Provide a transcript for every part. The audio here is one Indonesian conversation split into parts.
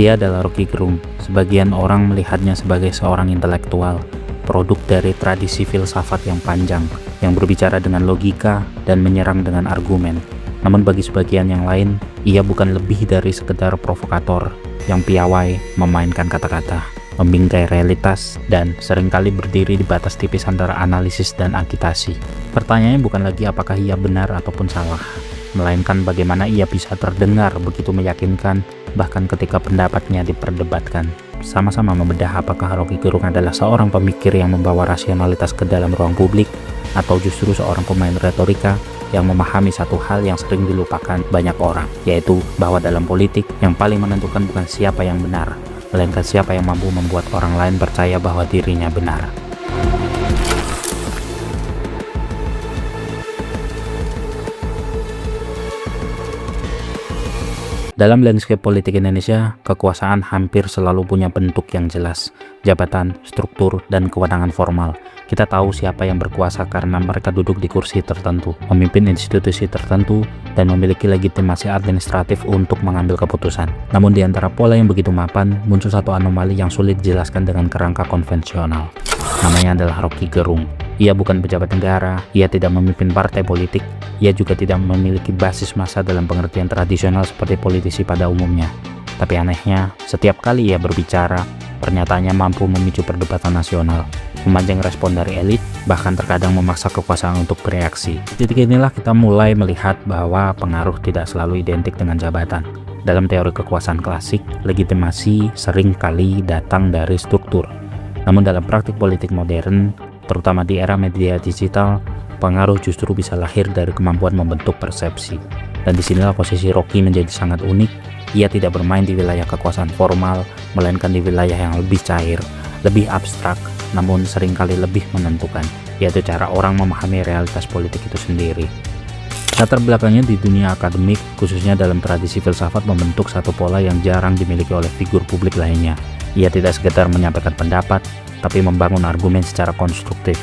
Dia adalah Rocky Gerung. Sebagian orang melihatnya sebagai seorang intelektual, produk dari tradisi filsafat yang panjang, yang berbicara dengan logika dan menyerang dengan argumen. Namun bagi sebagian yang lain, ia bukan lebih dari sekedar provokator yang piawai memainkan kata-kata, membingkai realitas, dan seringkali berdiri di batas tipis antara analisis dan agitasi. Pertanyaannya bukan lagi apakah ia benar ataupun salah, melainkan bagaimana ia bisa terdengar begitu meyakinkan bahkan ketika pendapatnya diperdebatkan. Sama-sama membedah apakah Rocky Gerung adalah seorang pemikir yang membawa rasionalitas ke dalam ruang publik, atau justru seorang pemain retorika yang memahami satu hal yang sering dilupakan banyak orang, yaitu bahwa dalam politik yang paling menentukan bukan siapa yang benar, melainkan siapa yang mampu membuat orang lain percaya bahwa dirinya benar. Dalam landscape politik Indonesia, kekuasaan hampir selalu punya bentuk yang jelas, jabatan, struktur, dan kewenangan formal. Kita tahu siapa yang berkuasa karena mereka duduk di kursi tertentu, memimpin institusi tertentu, dan memiliki legitimasi administratif untuk mengambil keputusan. Namun di antara pola yang begitu mapan, muncul satu anomali yang sulit dijelaskan dengan kerangka konvensional. Namanya adalah Rocky Gerung. Ia bukan pejabat negara, ia tidak memimpin partai politik, ia juga tidak memiliki basis massa dalam pengertian tradisional seperti politisi pada umumnya. Tapi anehnya, setiap kali ia berbicara, pernyataannya mampu memicu perdebatan nasional, memancing respon dari elit, bahkan terkadang memaksa kekuasaan untuk bereaksi. Di titik inilah kita mulai melihat bahwa pengaruh tidak selalu identik dengan jabatan. Dalam teori kekuasaan klasik, legitimasi sering kali datang dari struktur. Namun dalam praktik politik modern, terutama di era media digital, pengaruh justru bisa lahir dari kemampuan membentuk persepsi. Dan disinilah posisi Rocky menjadi sangat unik. Ia tidak bermain di wilayah kekuasaan formal, melainkan di wilayah yang lebih cair, lebih abstrak, namun seringkali lebih menentukan, yaitu cara orang memahami realitas politik itu sendiri. Latar belakangnya di dunia akademik, khususnya dalam tradisi filsafat, membentuk satu pola yang jarang dimiliki oleh figur publik lainnya. Ia tidak sekedar menyampaikan pendapat, tapi membangun argumen secara konstruktif.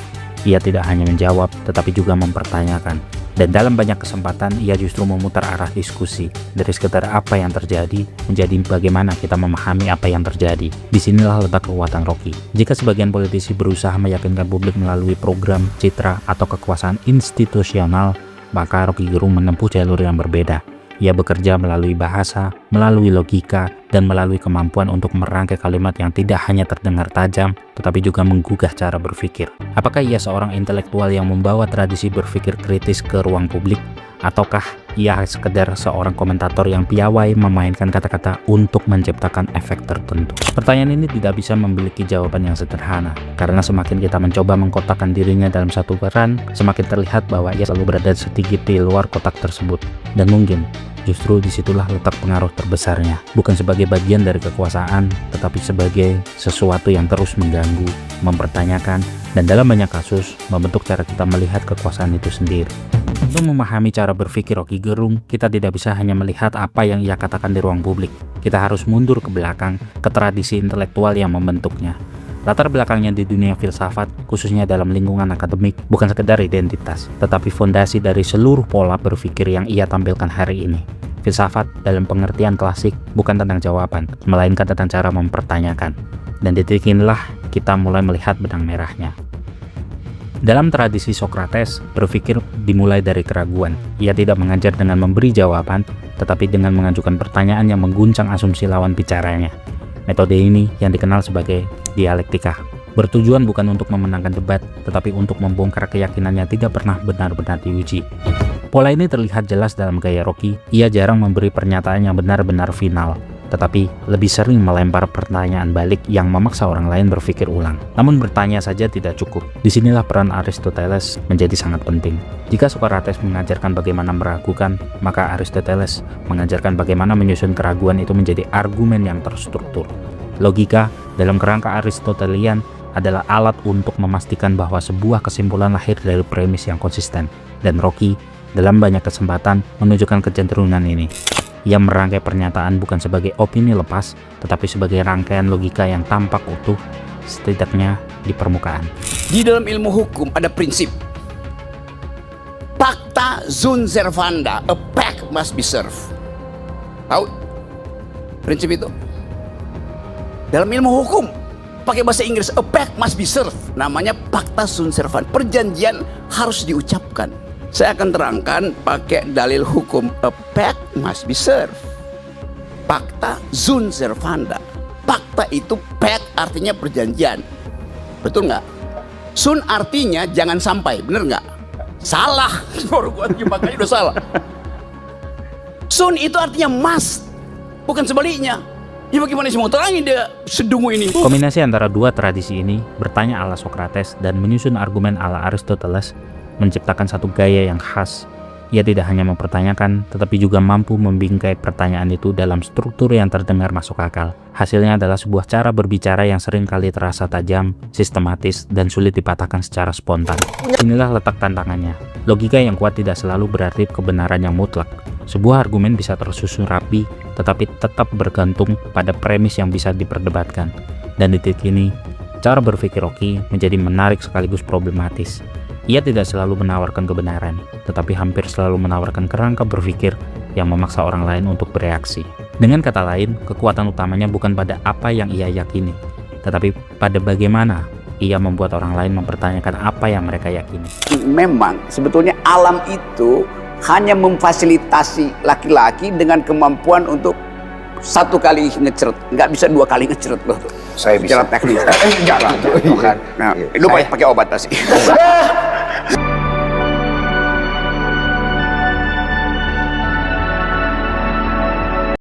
Ia tidak hanya menjawab, tetapi juga mempertanyakan. Dan dalam banyak kesempatan, ia justru memutar arah diskusi, dari sekedar apa yang terjadi, menjadi bagaimana kita memahami apa yang terjadi. Disinilah letak kekuatan Rocky. Jika sebagian politisi berusaha meyakinkan publik melalui program, citra, atau kekuasaan institusional, maka Rocky Gerung menempuh jalur yang berbeda. Ia bekerja melalui bahasa, melalui logika, dan melalui kemampuan untuk merangkai kalimat yang tidak hanya terdengar tajam, tetapi juga menggugah cara berpikir. Apakah ia seorang intelektual yang membawa tradisi berpikir kritis ke ruang publik? Ataukah ia sekedar seorang komentator yang piawai memainkan kata-kata untuk menciptakan efek tertentu? Pertanyaan ini tidak bisa memiliki jawaban yang sederhana, karena semakin kita mencoba mengkotakkan dirinya dalam satu peran, semakin terlihat bahwa ia selalu berada sedikit di luar kotak tersebut. Dan mungkin justru disitulah letak pengaruh terbesarnya, bukan sebagai bagian dari kekuasaan, tetapi sebagai sesuatu yang terus mengganggu, mempertanyakan, dan dalam banyak kasus membentuk cara kita melihat kekuasaan itu sendiri. Untuk memahami cara berpikir Rocky Gerung, kita tidak bisa hanya melihat apa yang ia katakan di ruang publik. Kita harus mundur ke belakang, ke tradisi intelektual yang membentuknya. Latar belakangnya di dunia filsafat, khususnya dalam lingkungan akademik, bukan sekedar identitas, tetapi fondasi dari seluruh pola berpikir yang ia tampilkan hari ini. Filsafat dalam pengertian klasik bukan tentang jawaban, melainkan tentang cara mempertanyakan. Dan di titik inilah kita mulai melihat benang merahnya. Dalam tradisi Socrates, berpikir dimulai dari keraguan. Ia tidak mengajar dengan memberi jawaban, tetapi dengan mengajukan pertanyaan yang mengguncang asumsi lawan bicaranya. Metode ini yang dikenal sebagai dialektika, bertujuan bukan untuk memenangkan debat, tetapi untuk membongkar keyakinan yang tidak pernah benar-benar diuji. Pola ini terlihat jelas dalam gaya Rocky. Ia jarang memberi pernyataan yang benar-benar final, tetapi lebih sering melempar pertanyaan balik yang memaksa orang lain berpikir ulang. Namun bertanya saja tidak cukup. Disinilah peran Aristoteles menjadi sangat penting. Jika Socrates mengajarkan bagaimana meragukan, maka Aristoteles mengajarkan bagaimana menyusun keraguan itu menjadi argumen yang terstruktur. Logika dalam kerangka Aristotelian adalah alat untuk memastikan bahwa sebuah kesimpulan lahir dari premis yang konsisten. Dan Rocky dalam banyak kesempatan menunjukkan kecenderungan ini. Ia merangkai pernyataan bukan sebagai opini lepas, tetapi sebagai rangkaian logika yang tampak utuh, setidaknya di permukaan. Di dalam ilmu hukum ada prinsip pacta sunt servanda, a pact must be served. Tahu prinsip itu? Dalam ilmu hukum, pakai bahasa Inggris, a pact must be served. Namanya pacta sunt servanda. Perjanjian harus diucapkan. Saya akan terangkan pakai dalil hukum, a pact must be served. Pacta sunt servanda. Pacta itu pact artinya perjanjian. Betul nggak? Sun artinya jangan sampai, bener nggak? Salah. Baru gua makanya udah salah. Sun itu artinya must, bukan sebaliknya. Ya bagaimana sih mau terangin dia sedungu ini? Kombinasi antara dua tradisi ini, bertanya ala Socrates dan menyusun argumen ala Aristoteles, menciptakan satu gaya yang khas. Ia tidak hanya mempertanyakan, tetapi juga mampu membingkai pertanyaan itu dalam struktur yang terdengar masuk akal. Hasilnya adalah sebuah cara berbicara yang sering kali terasa tajam, sistematis, dan sulit dipatahkan secara spontan. Inilah letak tantangannya. Logika yang kuat tidak selalu berarti kebenaran yang mutlak. Sebuah argumen bisa tersusun rapi, tetapi tetap bergantung pada premis yang bisa diperdebatkan. Dan di titik ini, cara berpikir Rocky menjadi menarik sekaligus problematis. Ia tidak selalu menawarkan kebenaran, tetapi hampir selalu menawarkan kerangka berpikir yang memaksa orang lain untuk bereaksi. Dengan kata lain, kekuatan utamanya bukan pada apa yang ia yakini, tetapi pada bagaimana ia membuat orang lain mempertanyakan apa yang mereka yakini. Memang sebetulnya alam itu hanya memfasilitasi laki-laki dengan kemampuan untuk satu kali ngeceret, nggak bisa dua kali ngeceret loh. Saya bisa. Secara teknis. Enggak lah. Nah, lu pakai obat pasti.